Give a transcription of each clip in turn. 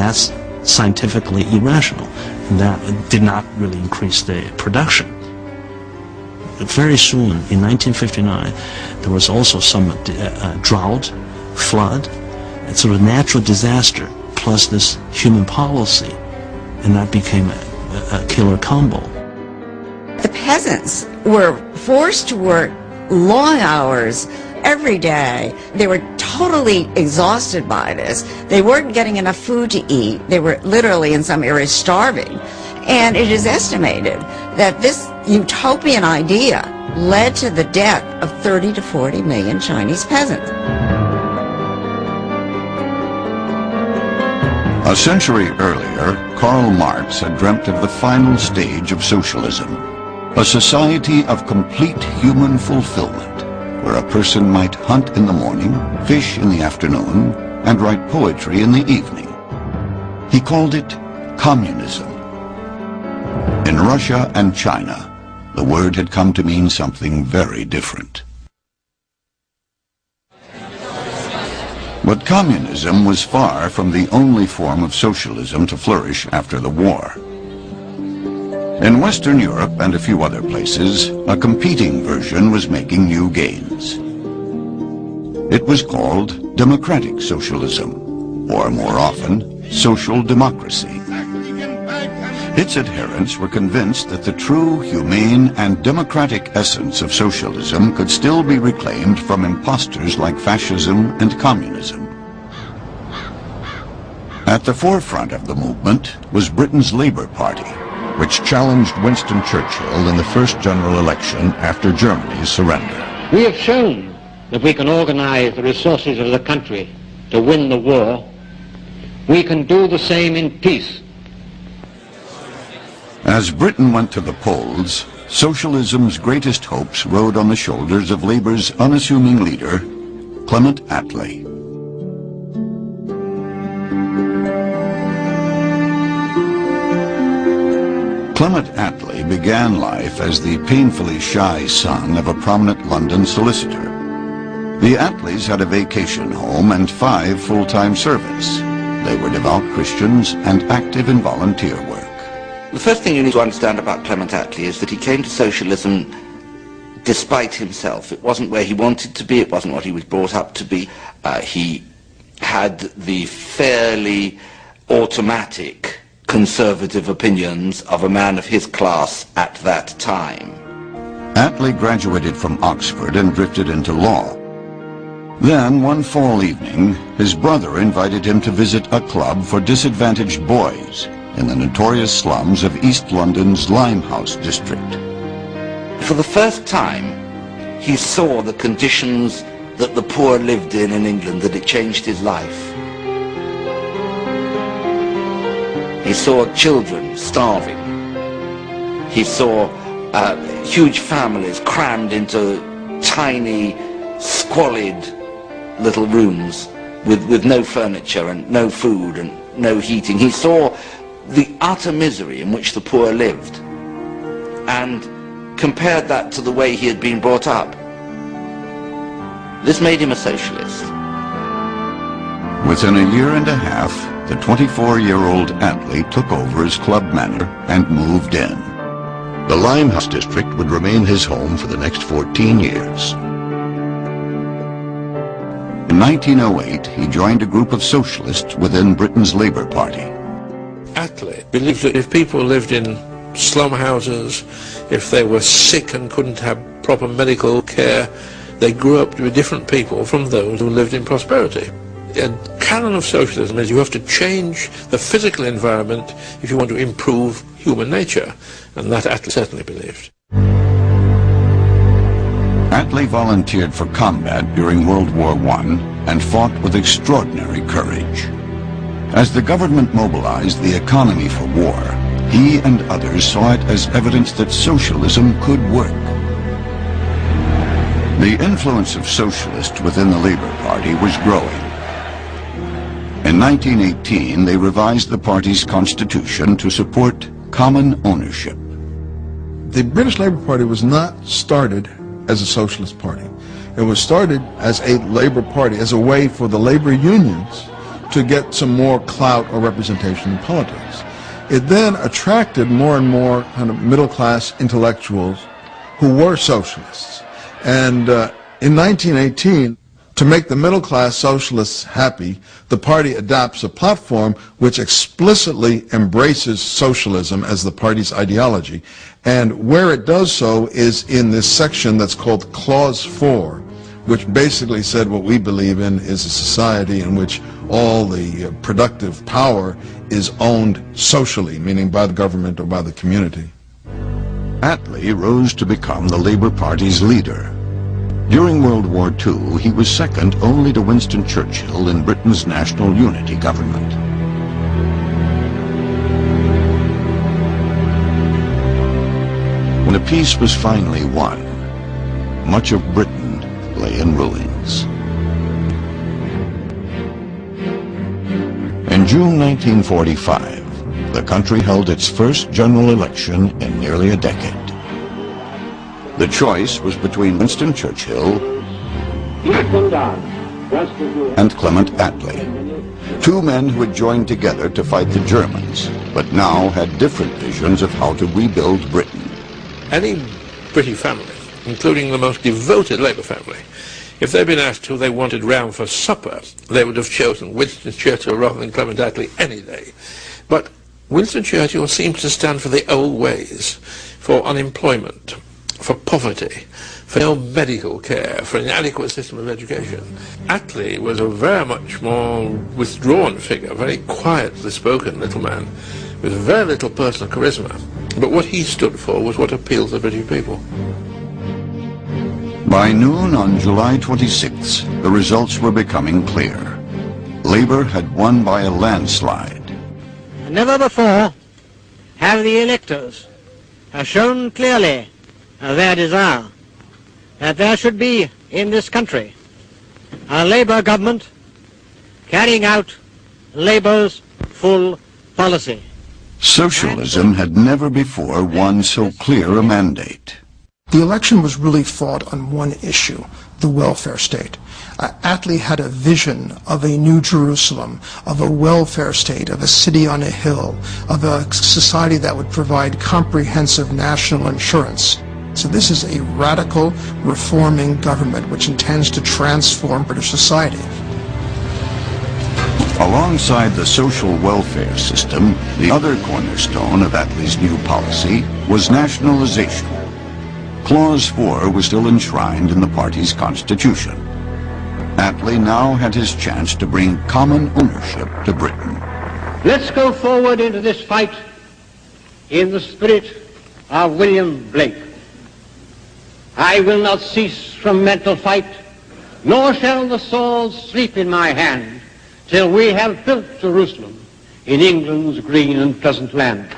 That's scientifically irrational, and that did not really increase the production. Very soon, in 1959, there was also some drought, flood, and sort of natural disaster, plus this human policy, and that became a killer combo. The peasants were forced to work long hours every day. They were totally exhausted by this. They weren't getting enough food to eat. They were literally, in some areas, starving. And it is estimated that this utopian idea led to the death of 30 to 40 million Chinese peasants. A century earlier, Karl Marx had dreamt of the final stage of socialism, a society of complete human fulfillment, where a person might hunt in the morning, fish in the afternoon, and write poetry in the evening. He called it communism. In Russia and China, the word had come to mean something very different. But communism was far from the only form of socialism to flourish after the war. In Western Europe and a few other places, a competing version was making new gains. It was called democratic socialism, or more often, social democracy. Its adherents were convinced that the true, humane, and democratic essence of socialism could still be reclaimed from impostors like fascism and communism. At the forefront of the movement was Britain's Labour Party, which challenged Winston Churchill in the first general election after Germany's surrender. We have shown that we can organize the resources of the country to win the war. We can do the same in peace. As Britain went to the polls, socialism's greatest hopes rode on the shoulders of Labour's unassuming leader, Clement Attlee. Clement Attlee began life as the painfully shy son of a prominent London solicitor. The Attlees had a vacation home and 5 full-time servants. They were devout Christians and active in volunteer work. The first thing you need to understand about Clement Attlee is that he came to socialism despite himself. It wasn't where he wanted to be, it wasn't what he was brought up to be. He had the fairly automatic conservative opinions of a man of his class at that time. Attlee graduated from Oxford and drifted into law. Then, one fall evening, his brother invited him to visit a club for disadvantaged boys in the notorious slums of East London's Limehouse district. For the first time, he saw the conditions that the poor lived in England, that it changed his life. He saw children starving. He saw huge families crammed into tiny, squalid little rooms with no furniture and no food and no heating. He saw the utter misery in which the poor lived and compared that to the way he had been brought up. This made him a socialist. Within a year and a half, the 24-year-old Attlee took over as club manager and moved in. The Limehouse district would remain his home for the next 14 years. In 1908, he joined a group of socialists within Britain's Labour Party. Attlee believed that if people lived in slum houses, if they were sick and couldn't have proper medical care, they grew up to be different people from those who lived in prosperity. A canon of socialism is you have to change the physical environment if you want to improve human nature, and that Attlee certainly believed. Attlee volunteered for combat during World War I and fought with extraordinary courage. As the government mobilized the economy for war, he and others saw it as evidence that socialism could work. The influence of socialists within the Labour Party was growing. In 1918, they revised the party's constitution to support common ownership. The British Labour Party was not started as a socialist party. It was started as a labor party, as a way for the labor unions to get some more clout or representation in politics. It then attracted more and more kind of middle-class intellectuals who were socialists. And in 1918, to make the middle-class socialists happy, the party adopts a platform which explicitly embraces socialism as the party's ideology. And where it does so is in this section that's called Clause 4, which basically said what we believe in is a society in which all the productive power is owned socially, meaning by the government or by the community. Attlee rose to become the Labour Party's leader. During World War II, he was second only to Winston Churchill in Britain's national unity government. When the peace was finally won, much of Britain lay in ruins. In June 1945, the country held its first general election in nearly a decade. The choice was between Winston Churchill and Clement Attlee, two men who had joined together to fight the Germans, but now had different visions of how to rebuild Britain. Any British family, including the most devoted Labour family, if they'd been asked who they wanted round for supper, they would have chosen Winston Churchill rather than Clement Attlee any day. But Winston Churchill seems to stand for the old ways, for unemployment, for poverty, for no medical care, for an inadequate system of education. Attlee was a very much more withdrawn figure, very quietly spoken little man, with very little personal charisma. But what he stood for was what appealed to the British people. By noon on July 26, the results were becoming clear. Labour had won by a landslide. Never before have the electors shown clearly their desire that there should be in this country a Labour government carrying out Labour's full policy. Socialism had never before won so clear a mandate. The election was really fought on one issue, the welfare state. Attlee had a vision of a new Jerusalem, of a welfare state, of a city on a hill, of a society that would provide comprehensive national insurance. So this is a radical, reforming government which intends to transform British society. Alongside the social welfare system, the other cornerstone of Attlee's new policy was nationalization. Clause 4 was still enshrined in the party's constitution. Attlee now had his chance to bring common ownership to Britain. Let's go forward into this fight in the spirit of William Blake. I will not cease from mental fight, nor shall the sword sleep in my hand, till we have built Jerusalem in England's green and pleasant land.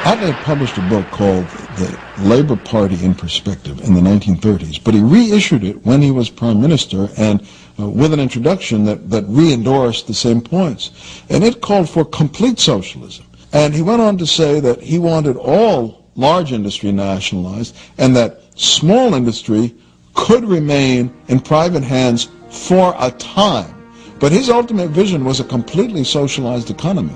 Attlee published a book called The Labour Party in Perspective in the 1930s, but he reissued it when he was Prime Minister and with an introduction that re-endorsed the same points. And it called for complete socialism. And he went on to say that he wanted all large industry nationalized and that small industry could remain in private hands for a time. But his ultimate vision was a completely socialized economy.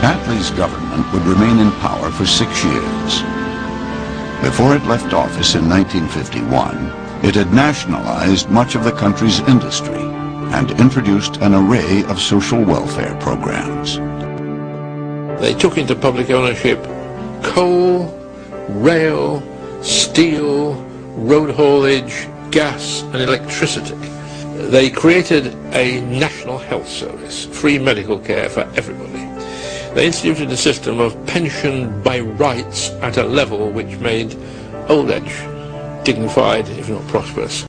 Attlee's government would remain in power for 6 years. Before it left office in 1951, it had nationalized much of the country's industry and introduced an array of social welfare programs. They took into public ownership coal, rail, steel, road haulage, gas and electricity. They created a national health service, free medical care for everybody. They instituted a system of pension by rights at a level which made old age dignified, if not prosperous.